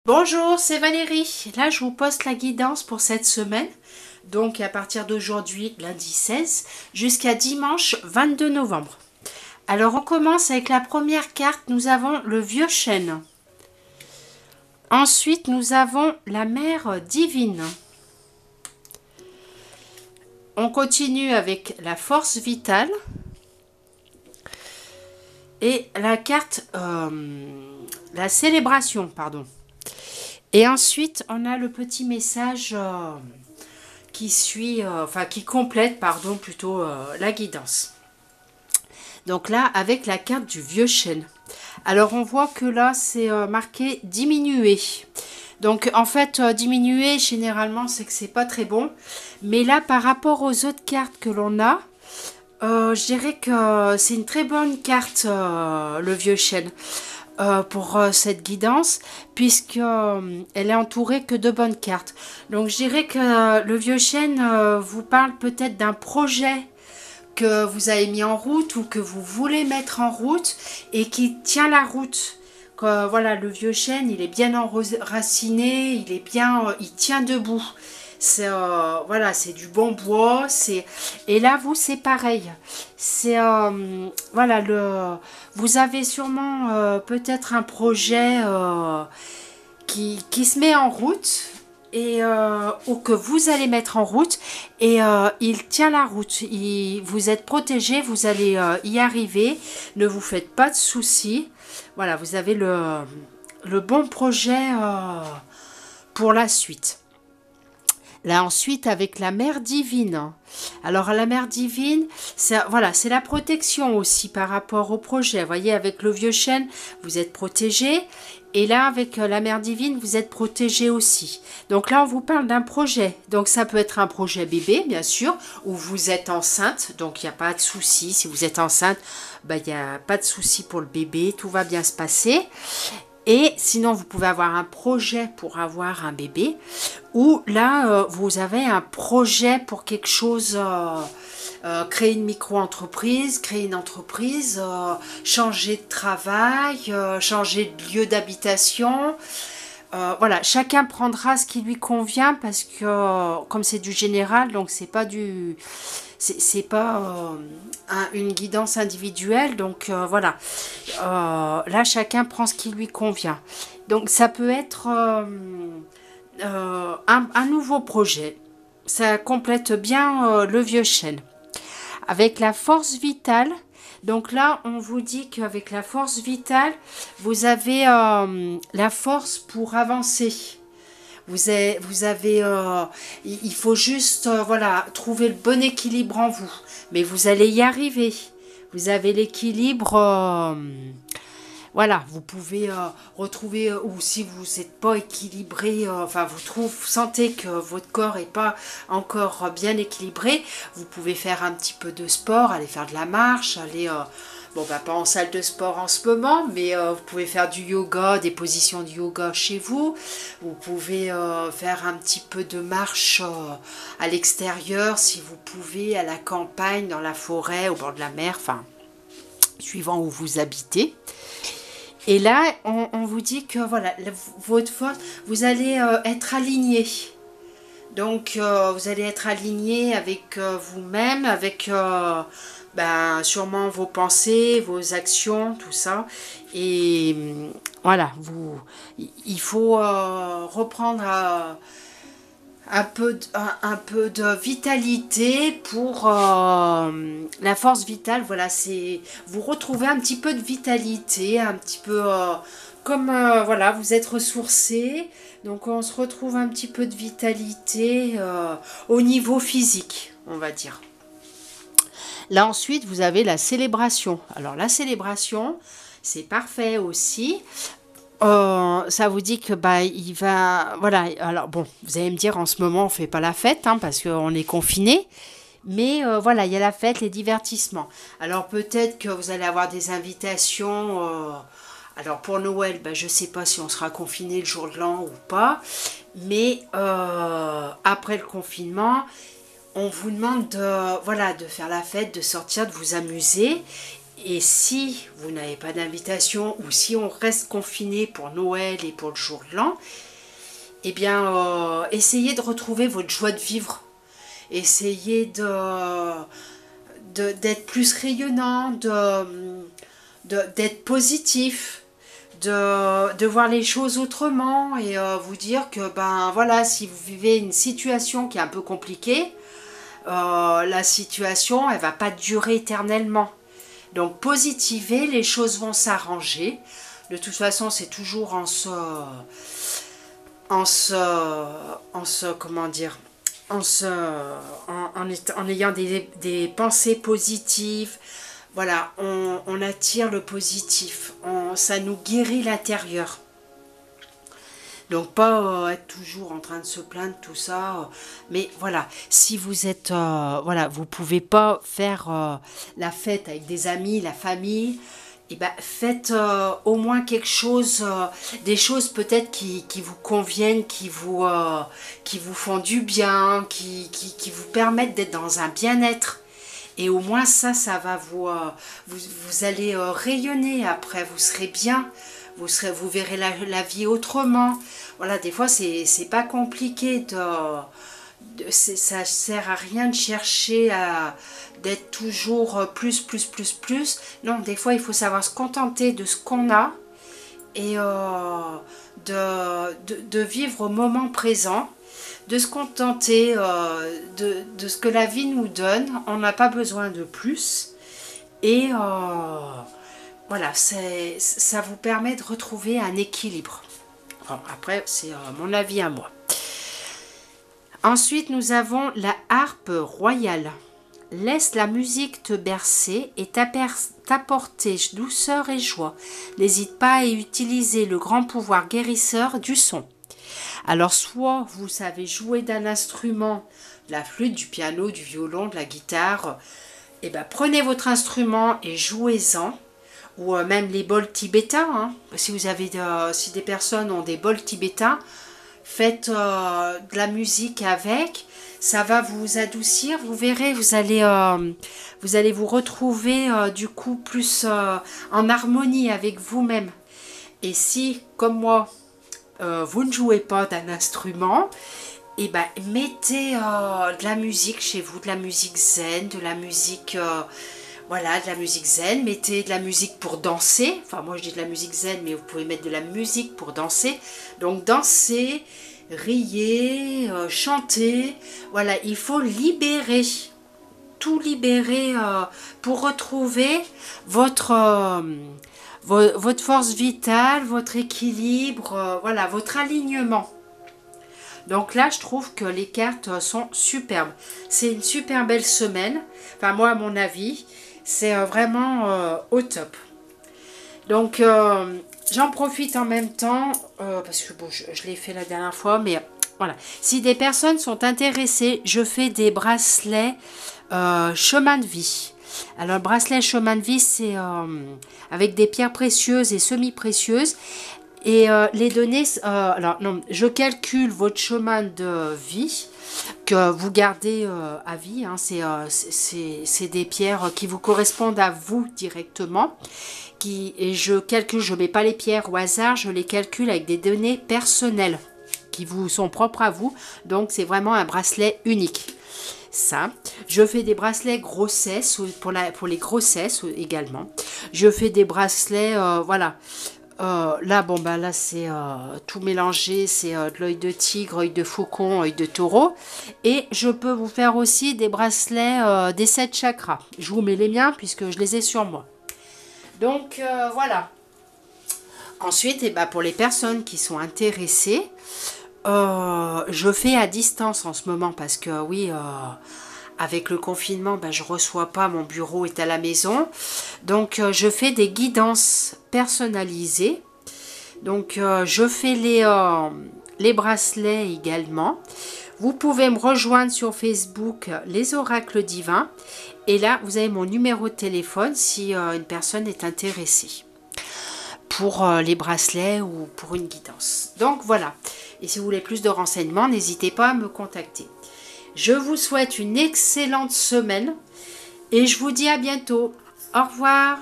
Bonjour, c'est Valérie. Là, je vous poste la guidance pour cette semaine. Donc, à partir d'aujourd'hui, lundi 16, jusqu'à dimanche 22 novembre. Alors, on commence avec la première carte. Nous avons le vieux chêne. Ensuite, nous avons la mère divine. On continue avec la force vitale. Et la carte, la célébration, pardon. Et ensuite, on a le petit message qui suit, qui complète, pardon, plutôt la guidance. Donc là, avec la carte du vieux chêne. Alors, on voit que là, c'est marqué diminuer. Donc, en fait, diminuer, généralement, c'est que c'est pas très bon. Mais là, par rapport aux autres cartes que l'on a, je dirais que c'est une très bonne carte, le vieux chêne. Pour cette guidance, puisque elle est entourée que de bonnes cartes. Donc je dirais que le vieux chêne vous parle peut-être d'un projet que vous avez mis en route ou que vous voulez mettre en route et qui tient la route. Que, voilà, le vieux chêne, il est bien enraciné, il tient debout. C'est voilà, c'est du bon bois, et là vous c'est pareil. C'est voilà, vous avez sûrement peut-être un projet qui se met en route et ou que vous allez mettre en route et il tient la route. Vous êtes protégé, vous allez y arriver. Ne vous faites pas de soucis. Voilà, vous avez le bon projet pour la suite. Là ensuite avec la mère divine. Alors la mère divine, voilà, c'est la protection aussi par rapport au projet. Vous voyez, avec le vieux chêne, vous êtes protégé. Et là avec la mère divine, vous êtes protégé aussi. Donc là on vous parle d'un projet. Donc ça peut être un projet bébé bien sûr, où vous êtes enceinte. Donc il n'y a pas de souci. Si vous êtes enceinte, il n'y a pas de souci pour le bébé. Tout va bien se passer. Et sinon, vous pouvez avoir un projet pour avoir un bébé. Ou là, vous avez un projet pour quelque chose, créer une micro-entreprise, créer une entreprise, changer de travail, changer de lieu d'habitation. Voilà, chacun prendra ce qui lui convient parce que comme c'est du général, donc c'est pas une guidance individuelle, donc voilà. Là, chacun prend ce qui lui convient. Donc ça peut être un nouveau projet. Ça complète bien le vieux chêne. Avec la force vitale, donc là, on vous dit qu'avec la force vitale, vous avez la force pour avancer. Il faut juste voilà, trouver le bon équilibre en vous. Mais vous allez y arriver. Vous avez l'équilibre. Voilà, vous pouvez retrouver, ou si vous n'êtes pas équilibré, vous sentez que votre corps n'est pas encore bien équilibré, vous pouvez faire un petit peu de sport, aller faire de la marche, aller, pas en salle de sport en ce moment, mais vous pouvez faire du yoga, des positions de yoga chez vous, vous pouvez faire un petit peu de marche à l'extérieur, si vous pouvez, à la campagne, dans la forêt, au bord de la mer, suivant où vous habitez. Et là, on vous dit que voilà, votre force, vous allez être aligné. Donc, vous allez être aligné avec vous-même, avec sûrement vos pensées, vos actions, tout ça. Et voilà, il faut reprendre un peu de vitalité pour la force vitale. Voilà, c'est vous retrouvez un petit peu de vitalité, un petit peu comme voilà, vous êtes ressourcé, donc on se retrouve un petit peu de vitalité au niveau physique, on va dire. Là ensuite vous avez la célébration. Alors la célébration, c'est parfait aussi. Ça vous dit que il va, voilà. Alors bon, vous allez me dire, en ce moment on fait pas la fête parce qu'on est confiné, mais voilà, il y a la fête, les divertissements. Alors peut-être que vous allez avoir des invitations. Alors pour Noël, je sais pas si on sera confiné le jour de l'an ou pas, mais après le confinement, on vous demande de faire la fête, de sortir, de vous amuser. Et si vous n'avez pas d'invitation ou si on reste confiné pour Noël et pour le jour de l'an, eh bien, essayez de retrouver votre joie de vivre. Essayez d'être plus rayonnant, d'être positif, de voir les choses autrement et vous dire que, ben voilà, si vous vivez une situation qui est un peu compliquée, la situation, elle va pas durer éternellement. Donc positivez, les choses vont s'arranger. De toute façon, c'est toujours comment dire, en ayant des pensées positives. Voilà, on attire le positif. Ça nous guérit l'intérieur. Donc pas être toujours en train de se plaindre, tout ça. Mais voilà, si vous êtes... voilà, vous pouvez pas faire la fête avec des amis, la famille. Et ben faites au moins quelque chose, des choses peut-être qui vous conviennent, qui vous font du bien, qui vous permettent d'être dans un bien-être. Et au moins ça va vous allez rayonner après, vous serez bien. Vous verrez la vie autrement. Voilà, des fois, c'est pas compliqué ça sert à rien de chercher d'être toujours plus. Non, des fois, il faut savoir se contenter de ce qu'on a et de vivre au moment présent, de se contenter de ce que la vie nous donne. On n'a pas besoin de plus. Et voilà, ça vous permet de retrouver un équilibre. Bon, après, c'est mon avis à moi. Ensuite, nous avons la harpe royale. Laisse la musique te bercer et t'apporter douceur et joie. N'hésite pas à utiliser le grand pouvoir guérisseur du son. Alors, soit vous savez jouer d'un instrument, de la flûte, du piano, du violon, de la guitare, et ben prenez votre instrument et jouez-en. Ou même les bols tibétains, hein. Si des personnes ont des bols tibétains, faites de la musique avec, ça va vous adoucir, vous verrez, vous allez vous retrouver du coup plus en harmonie avec vous-même. Et si, comme moi, vous ne jouez pas d'un instrument, et ben mettez de la musique chez vous, de la musique zen, de la musique... voilà, de la musique zen, mettez de la musique pour danser. Enfin, moi je dis de la musique zen, mais vous pouvez mettre de la musique pour danser. Donc dansez, riez, chantez. Voilà, il faut libérer, tout libérer pour retrouver votre force vitale, votre équilibre, voilà, votre alignement. Donc là, je trouve que les cartes sont superbes. C'est une super belle semaine. Enfin, moi, à mon avis, c'est vraiment au top. Donc, j'en profite en même temps, parce que bon, je l'ai fait la dernière fois, mais voilà. Si des personnes sont intéressées, je fais des bracelets chemin de vie. Alors, le bracelet chemin de vie, c'est avec des pierres précieuses et semi-précieuses. Et les données, alors non, je calcule votre chemin de vie que vous gardez à vie. Hein, c'est des pierres qui vous correspondent à vous directement. Et je mets pas les pierres au hasard, je les calcule avec des données personnelles qui vous sont propres à vous. Donc c'est vraiment un bracelet unique. Ça, je fais des bracelets grossesse pour les grossesses également. Je fais des bracelets, voilà. Là, bon, bah là, c'est tout mélangé. C'est de l'œil de tigre, œil de faucon, œil de taureau. Et je peux vous faire aussi des bracelets des 7 chakras. Je vous mets les miens puisque je les ai sur moi. Donc, voilà. Ensuite, et bah, pour les personnes qui sont intéressées, je fais à distance en ce moment parce que, oui... avec le confinement, ben, je ne reçois pas, mon bureau est à la maison. Donc, je fais des guidances personnalisées. Donc, je fais les bracelets également. Vous pouvez me rejoindre sur Facebook, les oracles divins. Et là, vous avez mon numéro de téléphone si une personne est intéressée pour les bracelets ou pour une guidance. Donc, voilà. Et si vous voulez plus de renseignements, n'hésitez pas à me contacter. Je vous souhaite une excellente semaine et je vous dis à bientôt. Au revoir.